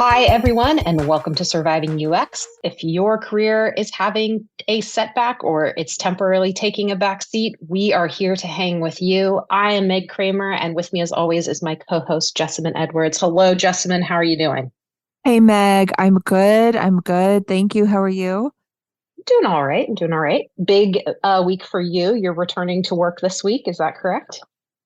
Hi, everyone, and welcome to Surviving UX. If your career is having a setback or it's temporarily taking a back seat, we are here to hang with you. I am Meg Kramer, and with me, as always, is my co-host, Jessamine Edwards. Hello, Jessamine. How are you doing? Hey Meg, I'm good. I'm good. Thank you. How are you? Doing all right. I'm doing all right. Big week for you. You're returning to work this week. Is that correct?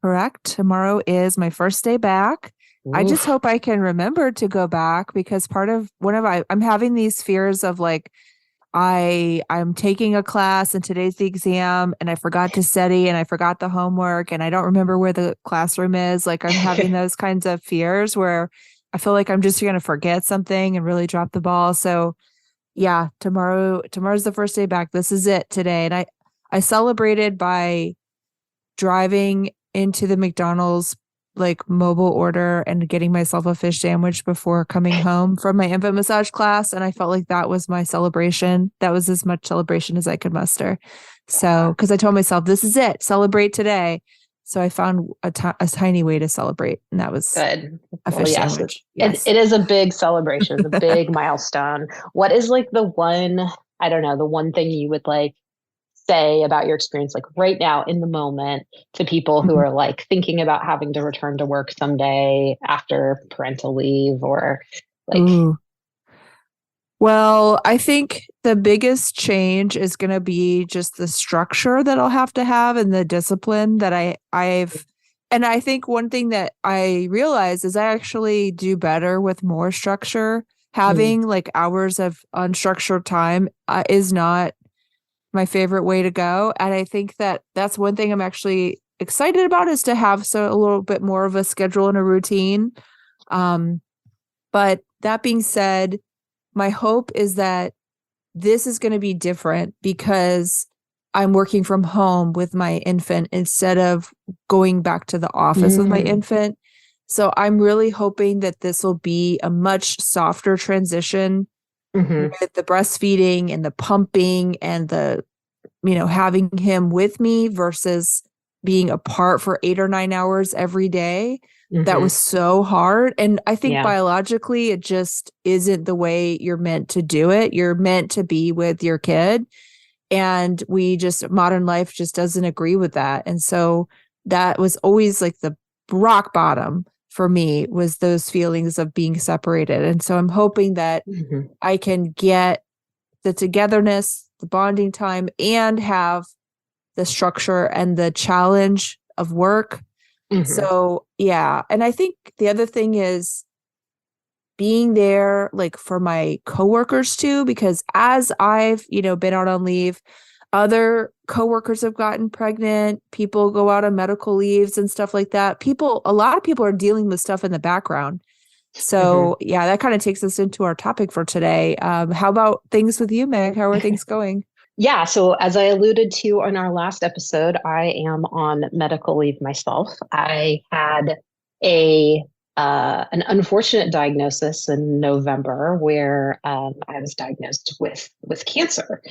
Correct. Tomorrow is my first day back. I just Oof. hope I can remember to go back because part of one of I'm having these fears of like I'm taking a class and today's the exam and I forgot to study and I forgot the homework and I don't remember where the classroom is. Like I'm having those kinds of fears where I feel like I'm just going to forget something and really drop the ball. So yeah, tomorrow's the first day back. This is it today. And I celebrated by driving into the McDonald's like mobile order and getting myself a fish sandwich before coming home from my infant massage class. And I felt like that was my celebration. That was as much celebration as I could muster. So, because I told myself, this is it, celebrate today. So I found a tiny way to celebrate, and that was Good. a Well, fish yes, sandwich. it, Yes. it is a big celebration. It's a big milestone. What is like the one, I don't know, the one thing you would like say about your experience, like right now in the moment, to people who Mhm. are like thinking about having to return to work someday after parental leave or like, Ooh. Well, I think the biggest change is going to be just the structure that I'll have to have and the discipline that and I think one thing that I realize is I actually do better with more structure. mm, Having like hours of unstructured time is not my favorite way to go. And I think that that's one thing I'm actually excited about is to have a little bit more of a schedule and a routine. Um, but that being said, my hope is that this is going to be different because I'm working from home with my infant instead of going back to the office with my mm, infant. So I'm really hoping that this will be a much softer transition hmm with the breastfeeding and the pumping and having him with me versus being apart for 8 or 9 hours every day. That was hmm so hard. And I think yeah, biologically, it just isn't the way you're meant to do it. You're meant to be with your kid. And modern life just doesn't agree with that. And so that was always like the rock bottom for me was those feelings of being separated. And so I'm hoping that hmm I can get the togetherness, the bonding time, and have the structure and the challenge of work. hmm So, yeah. And I think the other thing is being there like for my coworkers too, because as I've been out on leave, other coworkers have gotten pregnant, people go out on medical leaves and stuff like that. A lot of people are dealing with stuff in the background. hmm So, yeah, that kind of takes us into our topic for today. How about things with you, Meg? How are things going? Yeah, so as I alluded to in our last episode, I am on medical leave myself. I had a an unfortunate diagnosis in November where I was diagnosed with cancer.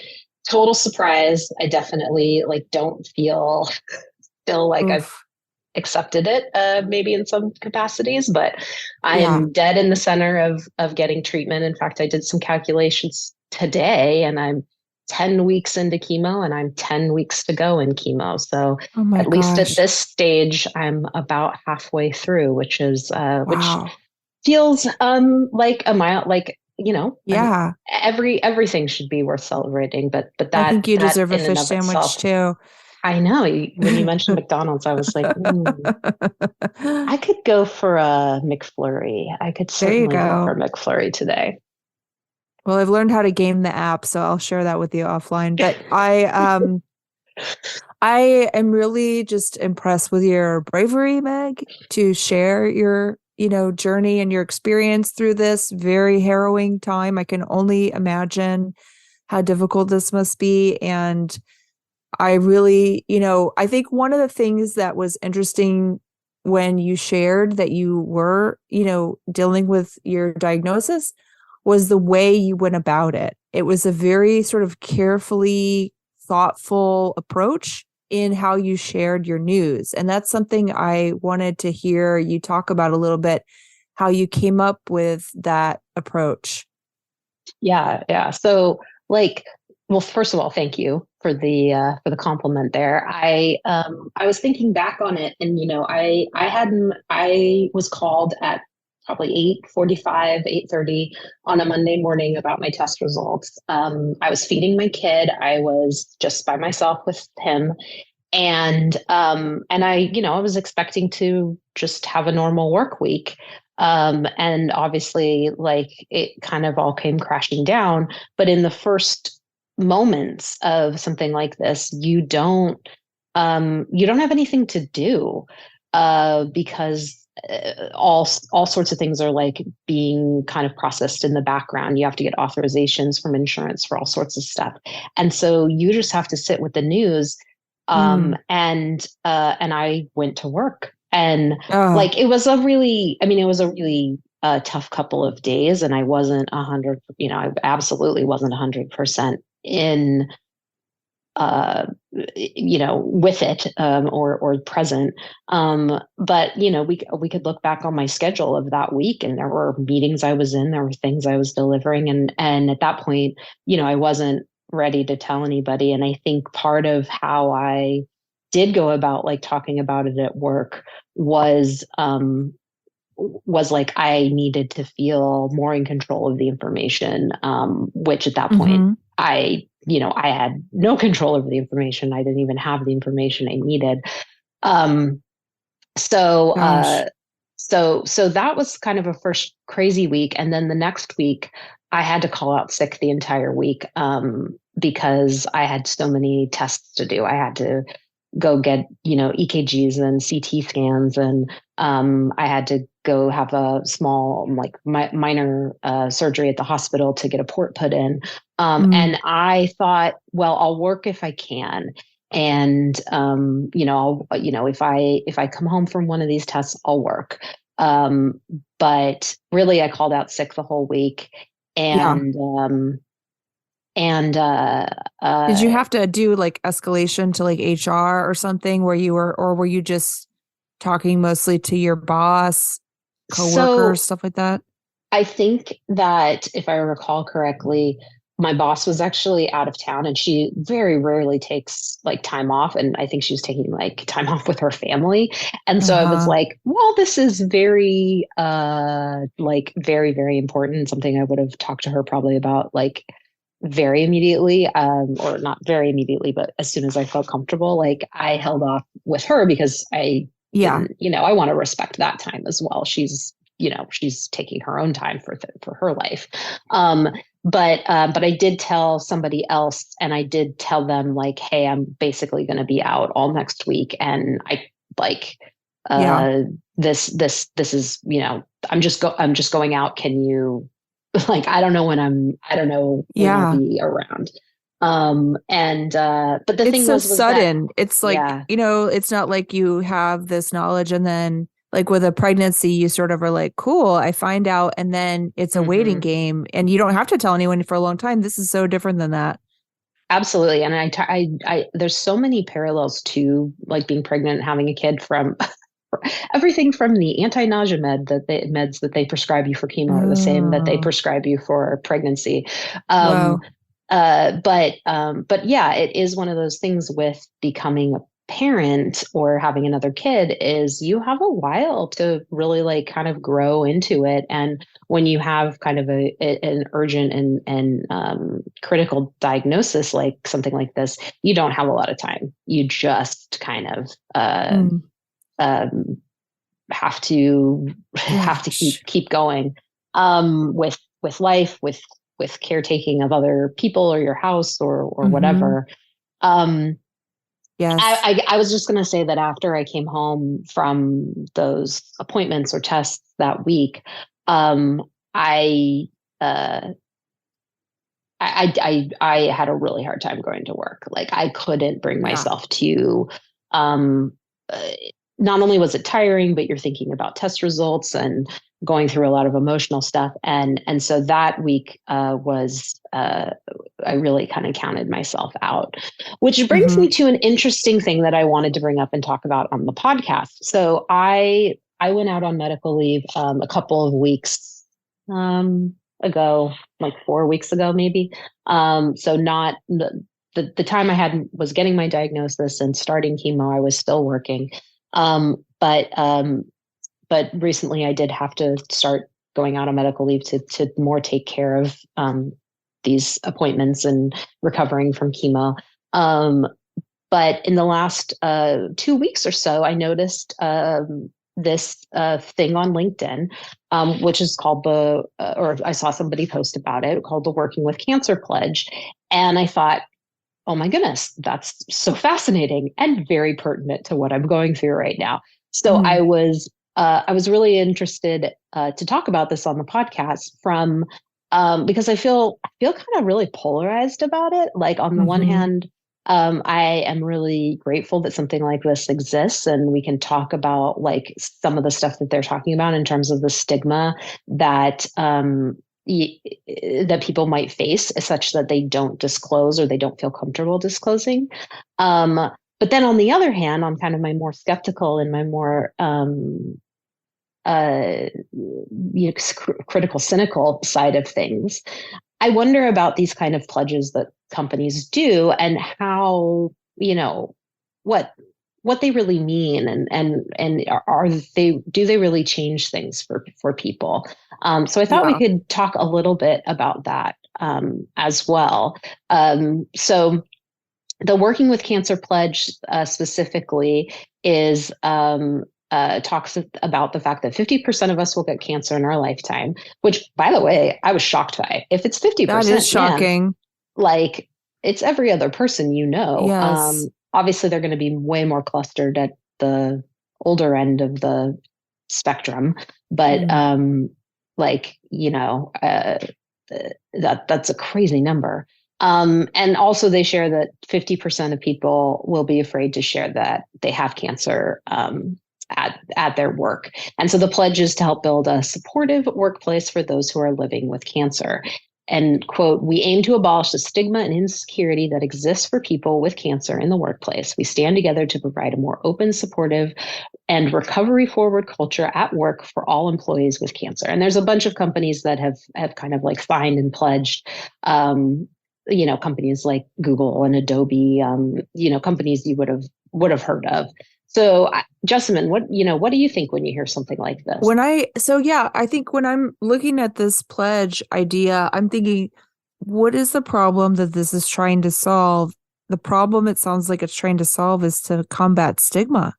Total surprise. I definitely like don't feel like I've Oof. accepted it, maybe in some capacities, but I Yeah. am dead in the center of getting treatment. In fact, I did some calculations today, and I'm 10 weeks into chemo, and I'm 10 weeks to go in chemo. So Oh my at least at gosh. this stage, I'm about halfway through, which Wow. feels like a mile, like Yeah. everything should be worth celebrating, but I that think you that deserve a in and fish of sandwich itself, too. I know. When you mentioned McDonald's, I was like, I could go for a McFlurry. I could There you certainly go for go. a McFlurry today. Well, I've learned how to game the app, so I'll share that with you offline. But I am really just impressed with your bravery, Meg, to share your journey and your experience through this very harrowing time. I can only imagine how difficult this must be. And I really I think one of the things that was interesting when you shared that you were dealing with your diagnosis was the way you went about it. It was a very sort of carefully thoughtful approach in how you shared your news. And that's something I wanted to hear you talk about a little bit, how you came up with that approach. Yeah. So like, well, first of all, thank you for the compliment there. I was thinking back on it, and I was called at probably 8:45, 8:30 on a Monday morning about my test results. I was feeding my kid. I was just by myself with him. And I was expecting to just have a normal work week. And obviously, like, it kind of all came crashing down. But in the first moments of something like this, you don't have anything to do, because all sorts of things are like being kind of processed in the background. You have to get authorizations from insurance for all sorts of stuff, and so you just have to sit with the news. And I went to work, and Oh, like, it was a really tough couple of days, and I wasn't 100, I absolutely wasn't 100% in, with it, or present. But we could look back on my schedule of that week, and there were meetings I was in, there were things I was delivering, and at that point, I wasn't ready to tell anybody. And I think part of how I did go about like talking about it at work was like I needed to feel more in control of the information, which at that point mm-hmm. I had no control over the information. I didn't even have the information I needed. Um, so, Gosh. uh, so that was kind of a first crazy week. And then the next week, I had to call out sick the entire week, because I had so many tests to do. I had to go get, EKGs and CT scans, and I had to go have a small, like, minor surgery at the hospital to get a port put in. Mm. And I thought, well, I'll work if I can. And if I come home from one of these tests, I'll work. But really, I called out sick the whole week, Yeah. and and uh, Did uh, you have to do like escalation to like HR or something where or were you just talking mostly to your boss, coworkers, so stuff like that? I think that if I recall correctly, my boss was actually out of town, and she very rarely takes like time off. And I think she was taking like time off with her family. And so I was Uh-huh. like, well, this is very, like, very, very important. Something I would have talked to her probably about, like, very immediately, or not very immediately, but as soon as I felt comfortable. Like, I held off with her because I Yeah. didn't, I want to respect that time as well. She's taking her own time for her life. Um, but I did tell somebody else, and I did tell them, like, hey, I'm basically going to be out all next week, and I, like, Yeah. uh, this is, I'm just going out. Can you, like, I don't know when I'll Yeah. be around. But the It's thing so was that, sudden. It's like, yeah. it's not like you have this knowledge and then like with a pregnancy, you sort of are like, cool, I find out. And then it's a waiting Mhm. game and you don't have to tell anyone for a long time. This is so different than that. Absolutely. And there's so many parallels to like being pregnant and having a kid, from everything from the anti-nausea meds that they prescribe you for chemo are the same that they Oh, prescribe you for pregnancy. Um, wow. but yeah, it is one of those things with becoming a parent or having another kid, is you have a while to really like kind of grow into it. And when you have kind of an urgent and critical diagnosis like something like this, you don't have a lot of time. You just kind of Mm. um, have to Gosh. keep going, with life, with caretaking of other people or your house or Mm-hmm. whatever. Um, Yes. I was just going to say that after I came home from those appointments or tests that week, um, I, uh, I had a really hard time going to work. Like, I couldn't bring Yeah. myself to, um, uh, not only was it tiring, but you're thinking about test results and going through a lot of emotional stuff. And so that week, I really kind of counted myself out, which brings Mm-hmm. me to an interesting thing that I wanted to bring up and talk about on the podcast. So I went out on medical leave, a couple of weeks. ago, like 4 weeks ago, maybe. So not the time I had was getting my diagnosis and starting chemo, I was still working. But recently I did have to start going out on medical leave to more take care of these appointments and recovering from chemo. But in the last 2 weeks or so, I noticed this thing on LinkedIn, which is called or I saw somebody post about it, called the Working with Cancer Pledge. And I thought, oh my goodness, that's so fascinating and very pertinent to what I'm going through right now. So I was really interested to talk about this on the podcast because I feel kind of really polarized about it. Like on the one hand, I am really grateful that something like this exists, and we can talk about like some of the stuff that they're talking about in terms of the stigma that that people might face, such that they don't disclose or they don't feel comfortable disclosing. But then on the other hand, on kind of my more skeptical and my more critical, cynical side of things, I wonder about these kind of pledges that companies do and how, what they really mean, and do they really change things for people? So I thought we could talk a little bit about that as well. So the Working with Cancer Pledge specifically is talks about the fact that 50% of us will get cancer in our lifetime, which, by the way, I was shocked by. If it's 50%, that is shocking. Man, like it's every other person, Yes. Obviously, they're going to be way more clustered at the older end of the spectrum, but that's a crazy number. And also they share that 50% of people will be afraid to share that they have cancer at their work. And so the pledge is to help build a supportive workplace for those who are living with cancer. And quote, we aim to abolish the stigma and insecurity that exists for people with cancer in the workplace. We stand together to provide a more open, supportive, and recovery forward culture at work for all employees with cancer. And there's a bunch of companies that have kind of like signed and pledged, companies like Google and Adobe, companies you would have heard of. So, Jessamine, what do you think when you hear something like this? I think when I'm looking at this pledge idea, I'm thinking, what is the problem that this is trying to solve? The problem it sounds like it's trying to solve is to combat stigma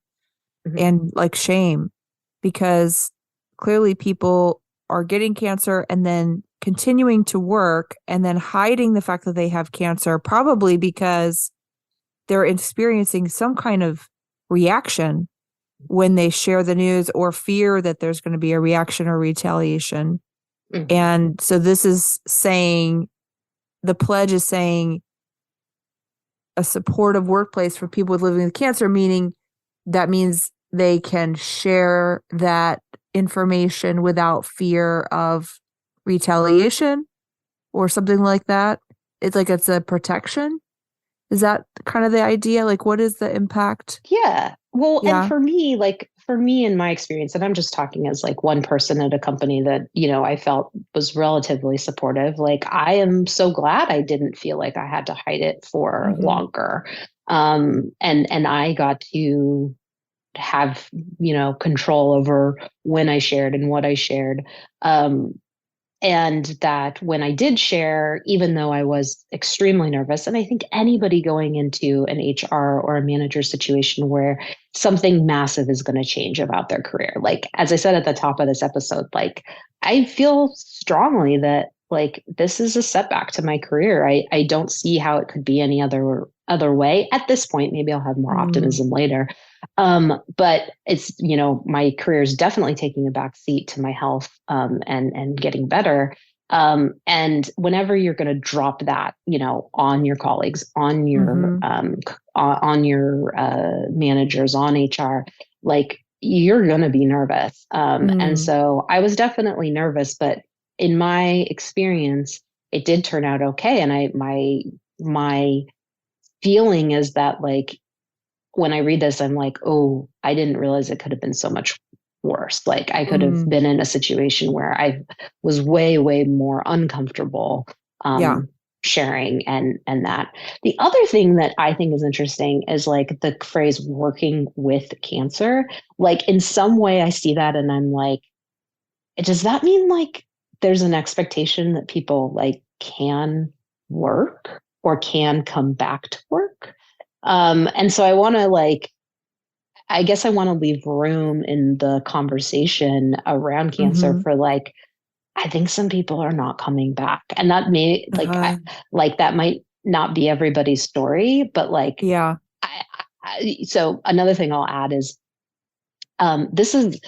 and like shame, because clearly people are getting cancer and then continuing to work and then hiding the fact that they have cancer, probably because they're experiencing some kind of reaction when they share the news, or fear that there's going to be a reaction or retaliation. And so this is saying, the pledge is saying a supportive workplace for people living with cancer, meaning that means they can share that information without fear of retaliation or something like that. It's like it's a protection. Is that kind of the idea? Like, what is the impact? Yeah. Well, and for me, in my experience, and I'm just talking as like one person at a company that, I felt was relatively supportive. Like, I am so glad I didn't feel like I had to hide it for longer. And I got to have, control over when I shared and what I shared. And that when I did share, even though I was extremely nervous, and I think anybody going into an HR or a manager situation where something massive is going to change about their career, like, as I said at the top of this episode, like, I feel strongly that like this is a setback to my career. I don't see how it could be any other way at this point. Maybe I'll have more optimism later. But it's, my career is definitely taking a back seat to my health, and getting better. And whenever you're going to drop that, on your colleagues, on your, on your, managers, on HR, like, you're going to be nervous. And so I was definitely nervous, but in my experience, it did turn out okay. And my feeling is that, like, when I read this, I'm like, oh, I didn't realize it could have been so much worse. Like I could have Mm, been in a situation where I was way, way more uncomfortable yeah. sharing and that. The other thing that I think is interesting is like the phrase working with cancer. Like in some way I see that and I'm like, does that mean like there's an expectation that people like can work or can come back to work? And so I want to like, I guess I want to leave room in the conversation around cancer Mm-hmm. for like, I think some people are not coming back. And that may Uh, like that might not be everybody's story, but like, yeah. I, so another thing I'll add is this is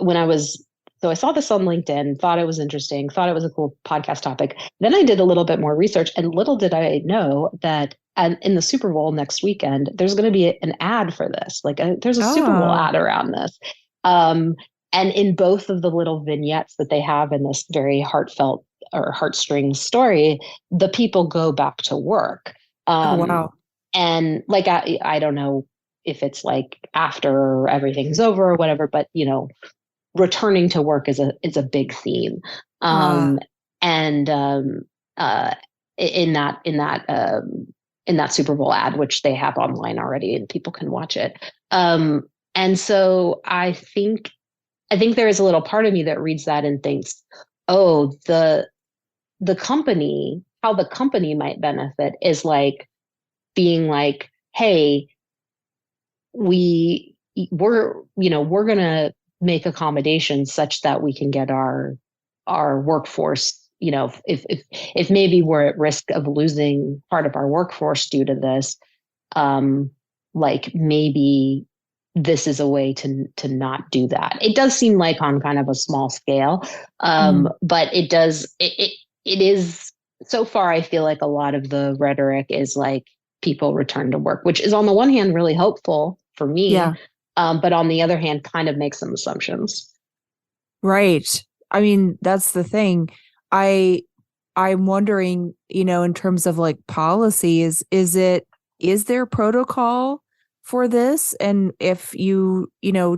when I was, so I saw this on LinkedIn, thought it was interesting, thought it was a cool podcast topic. Then I did a little bit more research, and little did I know that in the Super Bowl next weekend, there's going to be an ad for this. Like there's a Super Bowl Oh, ad around this. Um, and in both of the little vignettes that they have in this very heartfelt or heartstring story, the people go back to work. oh, Um, wow. and like I don't know if it's like after everything's over or whatever, but returning to work is a big theme. Uh, Um, and uh, in that Super Bowl ad, which they have online already and people can watch it. And so I think there is a little part of me that reads that and thinks, oh, the company, how the company might benefit is like being like, hey, we we're going to make accommodations such that we can get our workforce, if maybe we're at risk of losing part of our workforce due to this, um like maybe this is a way to not do that. It does seem like on kind of a small scale, mm, but it is, so far I feel like a lot of the rhetoric is like people return to work, which is on the one hand really hopeful for me, yeah. but on the other hand kind of makes some assumptions. Right. I mean, that's the thing. I I'm wondering, in terms of like policy, is there protocol for this? And if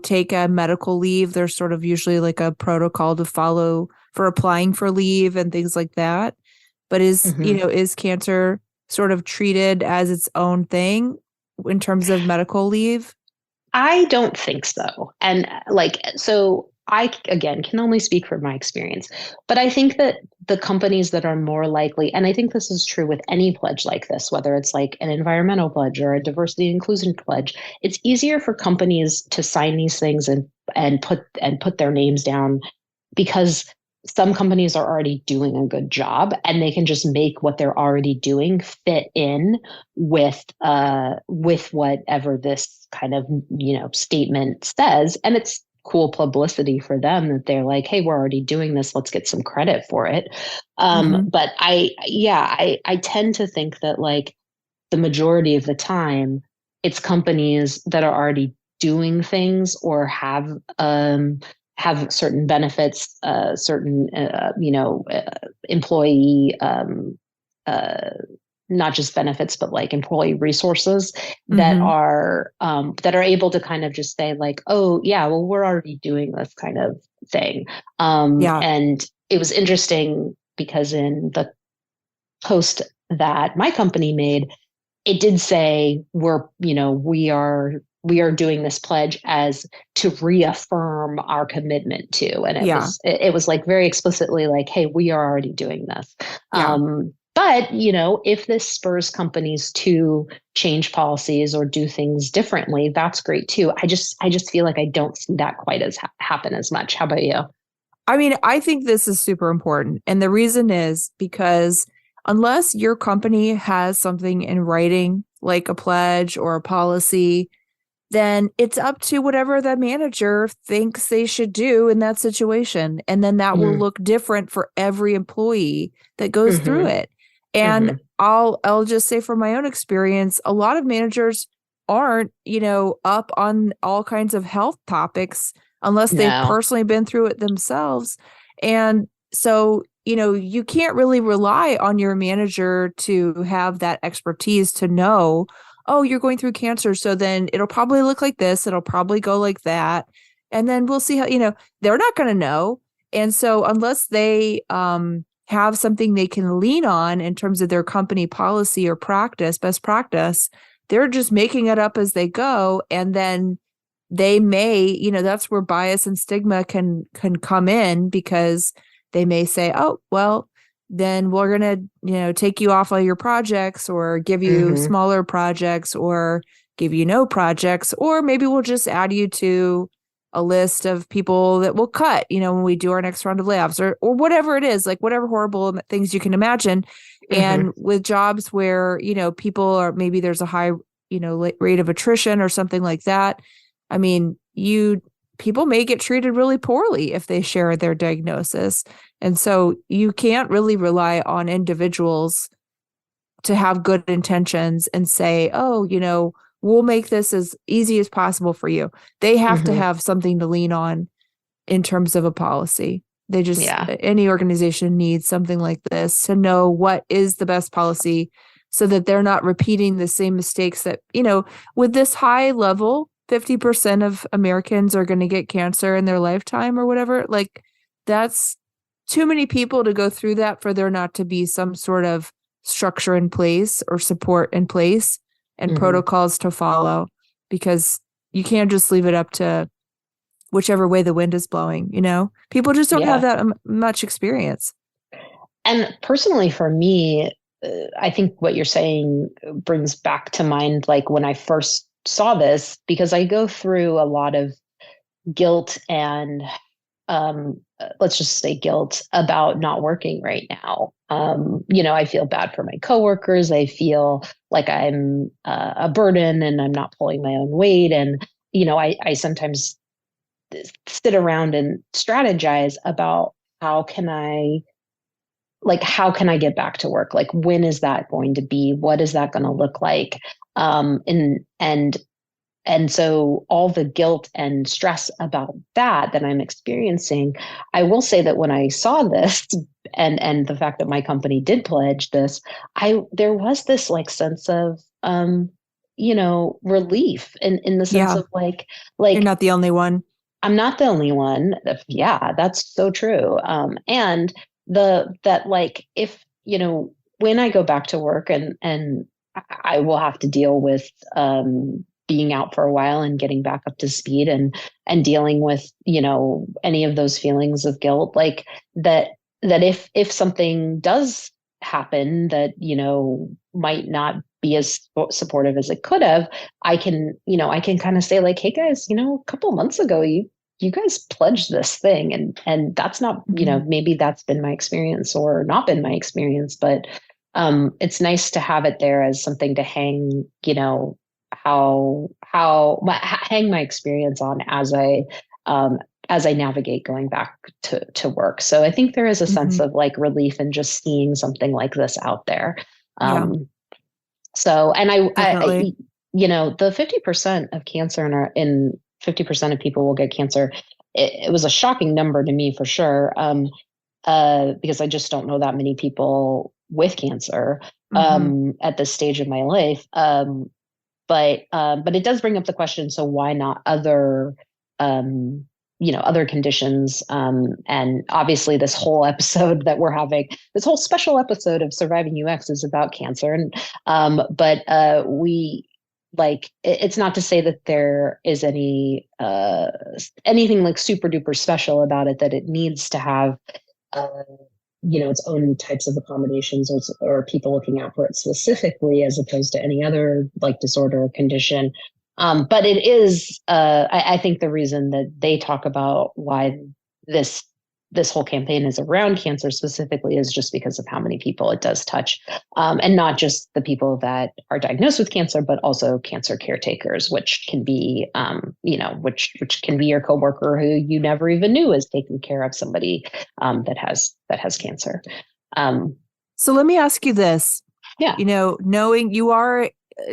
take a medical leave, there's sort of usually like a protocol to follow for applying for leave and things like that. But Mhm. is cancer sort of treated as its own thing in terms of medical leave? I don't think so. And like, so I, again, can only speak from my experience, but I think that the companies that are more likely, and I think this is true with any pledge like this, whether it's like an environmental pledge or a diversity and inclusion pledge, it's easier for companies to sign these things and put their names down because some companies are already doing a good job and they can just make what they're already doing fit in with whatever this kind of statement says, and it's cool publicity for them that they're like, hey, we're already doing this, let's get some credit for it. Mm-hmm. But I tend to think that like the majority of the time it's companies that are already doing things or have certain benefits, certain employee uh, not just benefits but like employee resources Mm-hmm. that are able to kind of just say like, oh yeah, well we're already doing this kind of thing. Yeah. And it was interesting because in the post that my company made, it did say we are doing this pledge as to reaffirm our commitment to, and it Yeah. was it was like very explicitly like, hey, we are already doing this. Yeah. But if this spurs companies to change policies or do things differently, that's great too. I just feel like I don't see that quite as happen as much. How about you? I mean, I think this is super important. And the reason is because unless your company has something in writing, like a pledge or a policy, then it's up to whatever the manager thinks they should do in that situation. And then that will Mm, look different for every employee that goes through mm-hmm, it. And mm-hmm. I'll just say from my own experience, a lot of managers aren't, up on all kinds of health topics unless they've No. personally been through it themselves. And so, you can't really rely on your manager to have that expertise to know, oh, you're going through cancer. So then it'll probably look like this. It'll probably go like that. and then we'll see how, they're not going to know. And so unless they have something they can lean on in terms of their company policy or practice, best practice, they're just making it up as they go. And then they may, that's where bias and stigma can come in, because they may say, oh, well, then we're going to, take you off all your projects, or give you smaller projects, or give you no projects, or maybe we'll just add you to a list of people that we'll cut, when we do our next round of layoffs, or whatever it is, like whatever horrible things you can imagine. And with jobs where, people are, maybe there's a high, rate of attrition or something like that. I mean, people may get treated really poorly if they share their diagnosis. And so you can't really rely on individuals to have good intentions and say, oh, we'll make this as easy as possible for you. They have to have something to lean on in terms of a policy. They just, any organization needs something like this to know what is the best policy, so that they're not repeating the same mistakes that, with this high level, 50% of Americans are going to get cancer in their lifetime or whatever. Like, that's too many people to go through that for there not to be some sort of structure in place or support in place and protocols to follow, because you can't just leave it up to whichever way the wind is blowing. People just don't have that much experience. And personally, for me, I think what you're saying brings back to mind, like when I first saw this, because I go through a lot of guilt and let's just say guilt about not working right now. I feel bad for my coworkers. I feel like I'm a burden and I'm not pulling my own weight. And, I sometimes sit around and strategize about how can I get back to work? Like, when is that going to be? What is that going to look like? And so all the guilt and stress about that I'm experiencing, I will say that when I saw this and the fact that my company did pledge this, there was this like sense of, relief in the sense of like, you're not the only one. I'm not the only one. Yeah, that's so true. And if, when I go back to work and I will have to deal with, being out for a while and getting back up to speed and dealing with, any of those feelings of guilt, like that if something does happen that, might not be as supportive as it could have, I can kind of say like, hey guys, a couple months ago, you guys pledged this thing, and that's not, maybe that's been my experience or not been my experience, but it's nice to have it there as something to hang, hang my experience on as I navigate going back to work. So I think there is a sense of like relief in just seeing something like this out there. So, and I the 50% of cancer in 50% of people will get cancer. It was a shocking number to me for sure. Because I just don't know that many people with cancer at this stage of my life. But it does bring up the question, so why not other other conditions? And obviously this whole episode that we're having, this whole special episode of Surviving UX is about cancer. And but it's not to say that there is anything like super duper special about it, that it needs to have its own types of accommodations or people looking out for it specifically, as opposed to any other like disorder or condition. But it is, I think the reason that they talk about why this whole campaign is around cancer specifically is just because of how many people it does touch. And not just the people that are diagnosed with cancer, but also cancer caretakers, which can be, which can be your coworker who you never even knew is taking care of somebody that has cancer. So let me ask you this. Yeah. Knowing you are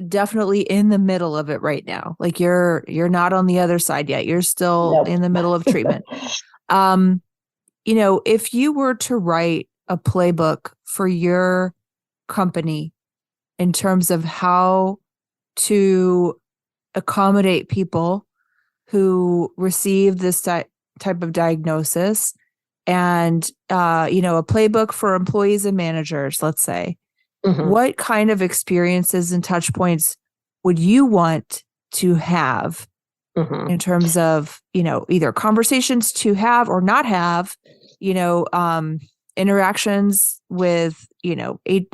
definitely in the middle of it right now, like you're not on the other side yet. You're still in the middle of treatment. If you were to write a playbook for your company in terms of how to accommodate people who receive this type of diagnosis and, a playbook for employees and managers, let's say, what kind of experiences and touch points would you want to have in terms of, either conversations to have or not have, interactions with,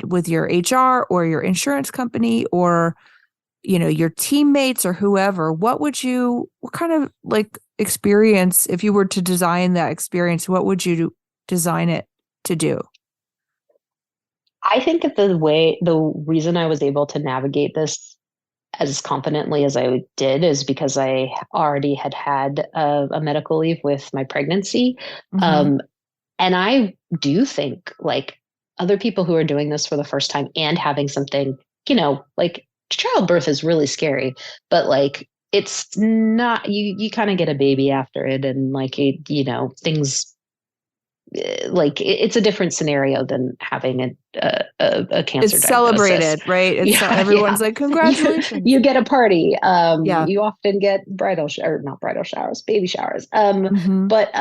with your HR or your insurance company or, your teammates or whoever? What kind of like experience, if you were to design that experience, what would you design it to do? I think that the reason I was able to navigate this as confidently as I did is because I already had a medical leave with my pregnancy. And I do think like other people who are doing this for the first time and having something, like childbirth is really scary, but like it's not, you kind of get a baby after it and like, things like it's a different scenario than having a cancer it's diagnosis. Celebrated, right? Everyone's like, congratulations. You get a party. Yeah. You often get not bridal showers, baby showers. But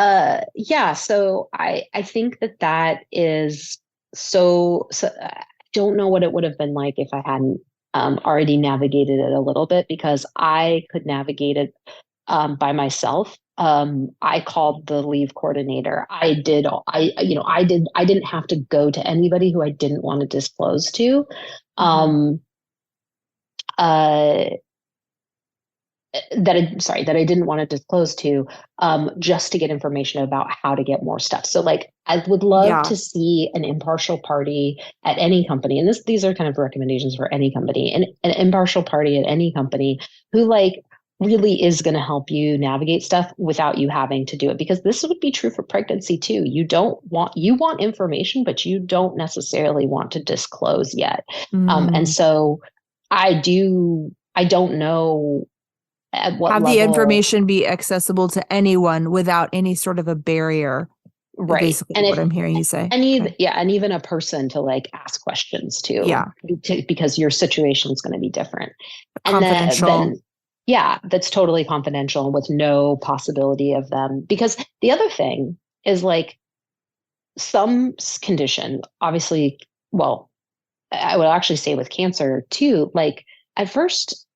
yeah, so I think that is so I don't know what it would have been like if I hadn't already navigated it a little bit, because I could navigate it by myself. I called the leave coordinator. I didn't have to go to anybody who I didn't want to disclose to. That I didn't want to disclose to, just to get information about how to get more stuff. So like, I would love to see an impartial party at any company. And these are kind of recommendations for any company, and an impartial party at any company who like really is going to help you navigate stuff without you having to do it, because this would be true for pregnancy too. You want information, but you don't necessarily want to disclose yet. And so I don't know at what have level, the information be accessible to anyone without any sort of a barrier. Right. Basically and what I'm hearing you say. And even a person to like ask questions to. Yeah. Because your situation is going to be different. Confidential. And then yeah, that's totally confidential with no possibility of them. Because the other thing is like some condition, obviously, well, I would actually say with cancer too, like at first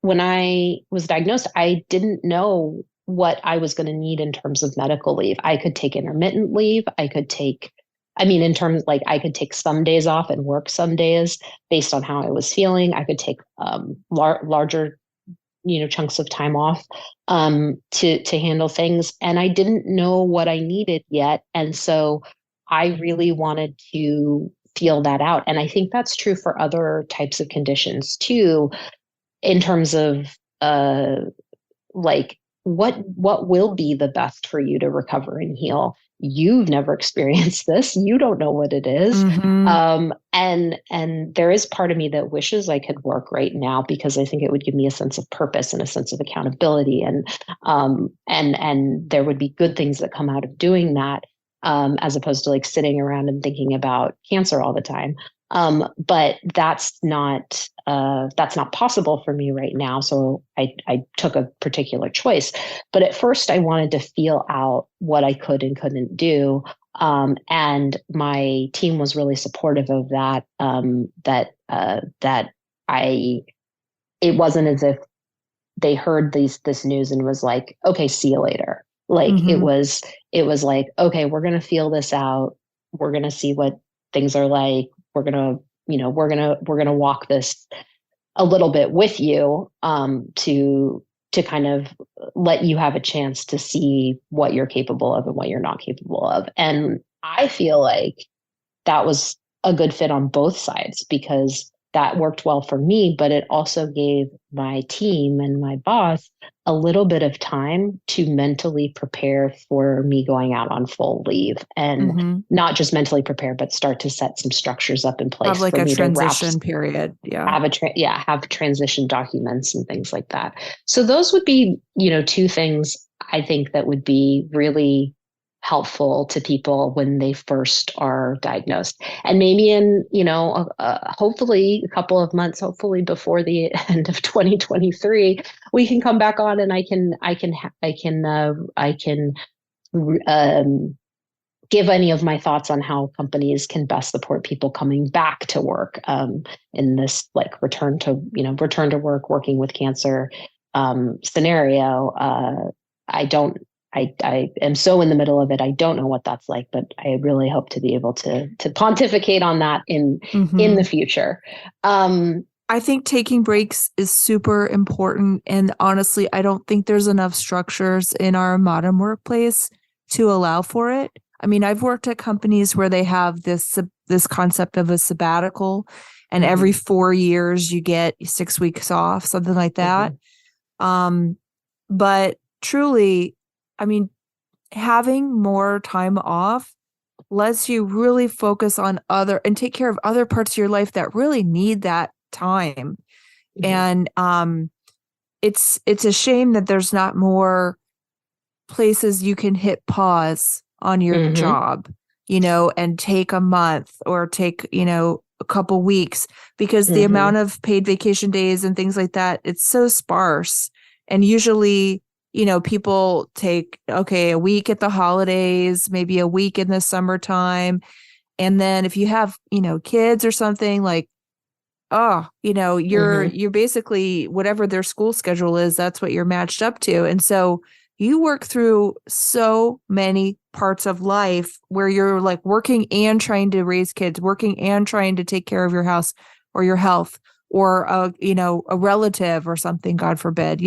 when I was diagnosed, I didn't know what I was going to need in terms of medical leave. I could take intermittent leave. I could take some days off and work some days based on how I was feeling. I could take larger chunks of time off to handle things. And I didn't know what I needed yet. And so I really wanted to feel that out. And I think that's true for other types of conditions too, in terms of like what will be the best for you to recover and heal. You've never experienced this. You don't know what it is. And there is part of me that wishes I could work right now, because I think it would give me a sense of purpose and a sense of accountability. And there would be good things that come out of doing that, as opposed to like sitting around and thinking about cancer all the time. But that's not possible for me right now. So I took a particular choice, but at first I wanted to feel out what I could and couldn't do. And my team was really supportive of that. It wasn't as if they heard this news and was like, okay, see you later. Like it was like, okay, we're going to feel this out. We're going to see what things are like. We're going to walk this a little bit with you, to kind of let you have a chance to see what you're capable of and what you're not capable of. And I feel like that was a good fit on both sides, because that worked well for me, but it also gave my team and my boss a little bit of time to mentally prepare for me going out on full leave, and not just mentally prepare, but start to set some structures up in place. Have like for a me transition period. Yeah. Have transition documents and things like that. So those would be, two things I think that would be really helpful to people when they first are diagnosed. And maybe in, hopefully a couple of months, hopefully before the end of 2023, we can come back on and I can um, give any of my thoughts on how companies can best support people coming back to work, in this like return to work, working with cancer, scenario. I am so in the middle of it. I don't know what that's like, but I really hope to be able to pontificate on that in the future. I think taking breaks is super important. And honestly, I don't think there's enough structures in our modern workplace to allow for it. I mean, I've worked at companies where they have this concept of a sabbatical, and every 4 years you get 6 weeks off, something like that. But truly, I mean, having more time off lets you really focus on and take care of other parts of your life that really need that time. And it's a shame that there's not more places you can hit pause on your job, and take a month or take, a couple weeks, because the amount of paid vacation days and things like that, it's so sparse. And usually, people take, a week at the holidays, maybe a week in the summertime. And then if you have, kids or something, like, you're basically whatever their school schedule is, that's what you're matched up to. And so you work through so many parts of life where you're like working and trying to raise kids, working and trying to take care of your house or your health, or a relative or something, God forbid.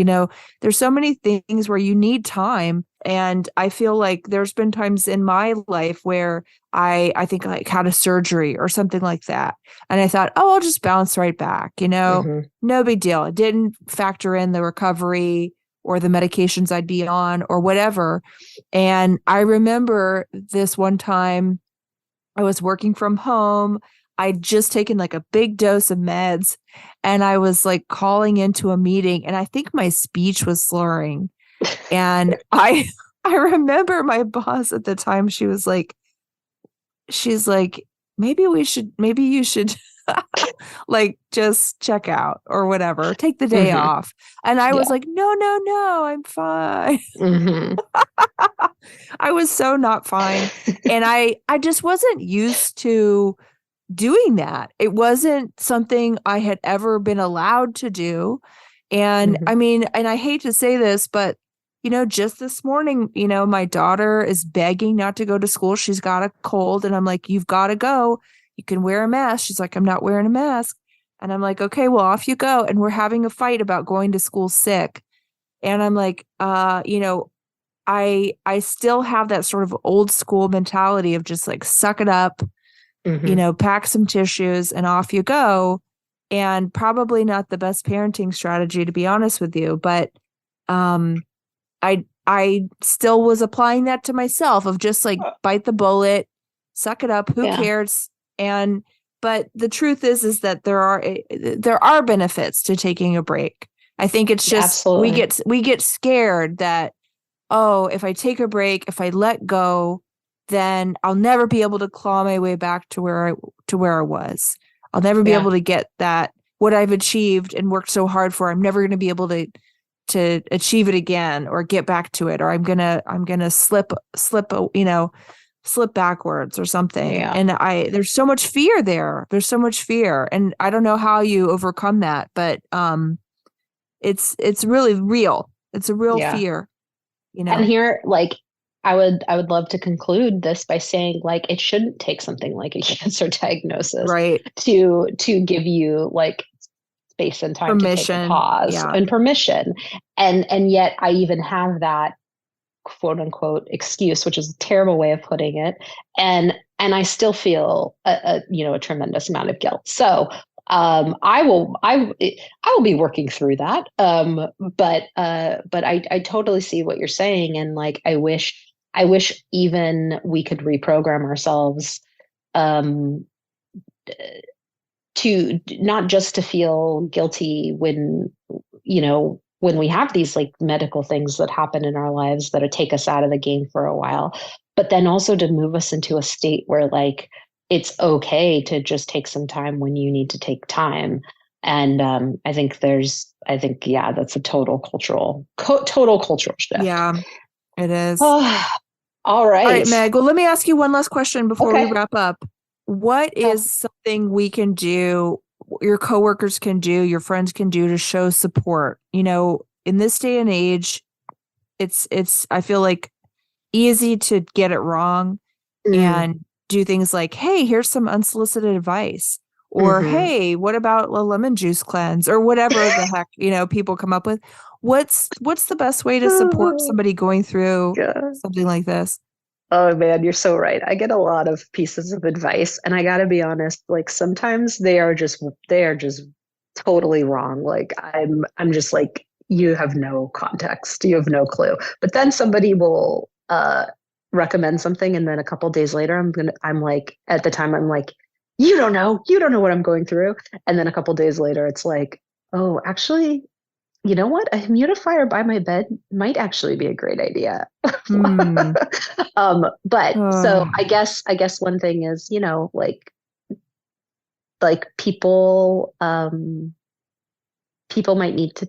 There's so many things where you need time. And I feel like there's been times in my life where I think I had a surgery or something like that. And I thought, I'll just bounce right back, no big deal. It didn't factor in the recovery or the medications I'd be on or whatever. And I remember this one time I was working from home. I'd just taken like a big dose of meds, and I was like calling into a meeting, and I think my speech was slurring. And I remember my boss at the time, she's like, maybe you should like just check out or whatever, take the day off. And I was like, no, I'm fine. I was so not fine. And I just wasn't used to doing that. It wasn't something I had ever been allowed to do. And I mean, and I hate to say this, but just this morning, my daughter is begging not to go to school. She's got a cold. And I'm like, you've got to go. You can wear a mask. She's like, I'm not wearing a mask. And I'm like, okay, well, off you go. And we're having a fight about going to school sick. And I'm like, I still have that sort of old school mentality of just like, suck it up, pack some tissues and off you go. And probably not the best parenting strategy, to be honest with you. But I still was applying that to myself of just like, bite the bullet, suck it up. Who cares? But the truth is that there are benefits to taking a break. I think it's just, we get scared that, if I take a break, if I let go, then I'll never be able to claw my way back to where I was. I'll never be able to get that, what I've achieved and worked so hard for. I'm never going to be able to achieve it again or get back to it, or I'm gonna slip backwards or something. And there's so much fear there. There's so much fear, and I don't know how you overcome that, but it's really real. It's a real fear, And here, like, I would love to conclude this by saying, like, it shouldn't take something like a cancer diagnosis, right, to give you like space and time to take a pause and permission. And yet I even have that quote unquote excuse, which is a terrible way of putting it. And I still feel a tremendous amount of guilt. So I will be working through that. But I totally see what you're saying. And like, I wish even we could reprogram ourselves, to not just to feel guilty when we have these like medical things that happen in our lives that take us out of the game for a while, but then also to move us into a state where like it's okay to just take some time when you need to take time. And I think, yeah, that's a total cultural shift. Yeah, it is. Oh, all All right, right. Meg. Well, let me ask you one last question before Okay. we wrap up. What is something we can do, your coworkers can do, your friends can do to show support? You know, in this day and age, I feel like easy to get it wrong and do things like, hey, here's some unsolicited advice. Or, hey, what about a lemon juice cleanse or whatever the heck, people come up with. What's the best way to support somebody going through something like this? Oh man, you're so right. I get a lot of pieces of advice, and I gotta be honest, like sometimes they are just totally wrong. Like I'm just like, you have no context, you have no clue. But then somebody will recommend something, and then a couple days later I'm like, at the time I'm like, you don't know what I'm going through. And then a couple days later it's like, oh, actually, you know what? A humidifier by my bed might actually be a great idea. But so I guess one thing is, like people might need to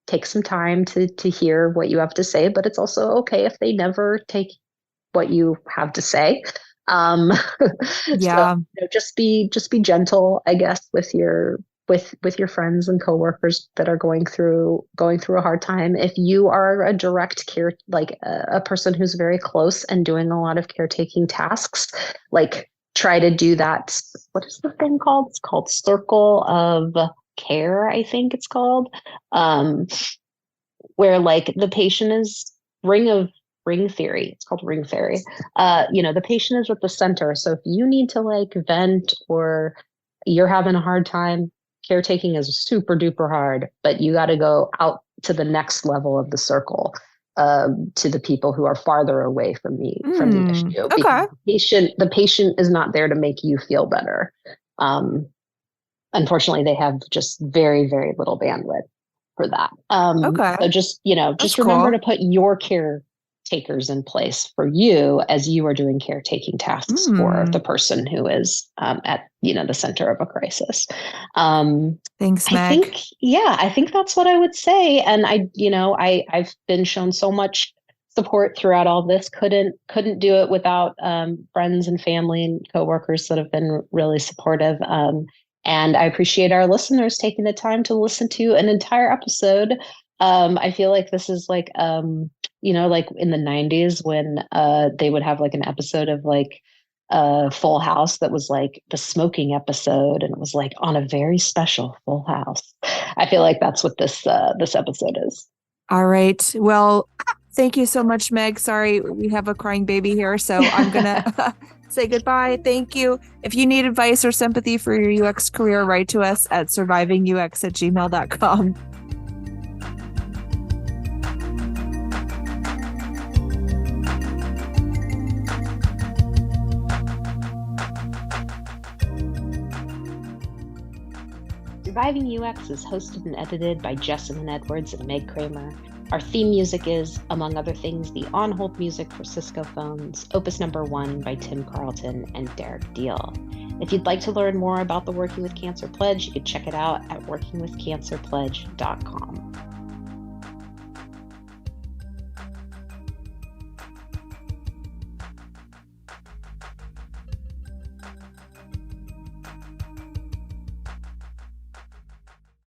take some time to hear what you have to say, but it's also okay if they never take what you have to say. Yeah. So, just be gentle, I guess, with your friends and coworkers that are going through a hard time. If you are a direct care, like a person who's very close and doing a lot of caretaking tasks, like try to do that. What is the thing called? It's called Circle of Care, I think it's called, where like the patient is ring theory. It's called ring theory. The patient is at the center. So if you need to like vent or you're having a hard time, caretaking is super duper hard, but you got to go out to the next level of the circle, to the people who are farther away from the issue. Okay. The patient is not there to make you feel better. Unfortunately, they have just very, very little bandwidth for that. Okay. So just remember to put your caretakers in place for you as you are doing caretaking tasks for the person who is at the center of a crisis. Thanks, Meg. I think that's what I would say. And I've been shown so much support throughout all this. Couldn't do it without friends and family and coworkers that have been really supportive. And I appreciate our listeners taking the time to listen to an entire episode. I feel like this is like, like in the 90s when they would have like an episode of like Full House that was like the smoking episode, and it was like on a very special Full House. I feel like that's what this episode is. All right. Well, thank you so much, Meg. Sorry, we have a crying baby here, so I'm gonna say goodbye. Thank you. If you need advice or sympathy for your UX career, write to us at survivingux@gmail.com. Surviving UX is hosted and edited by Jessamine Edwards and Meg Kramer. Our theme music is, among other things, the on-hold music for Cisco phones, Opus Number 1 by Tim Carlton and Derek Deal. If you'd like to learn more about the Working with Cancer Pledge, you can check it out at workingwithcancerpledge.com.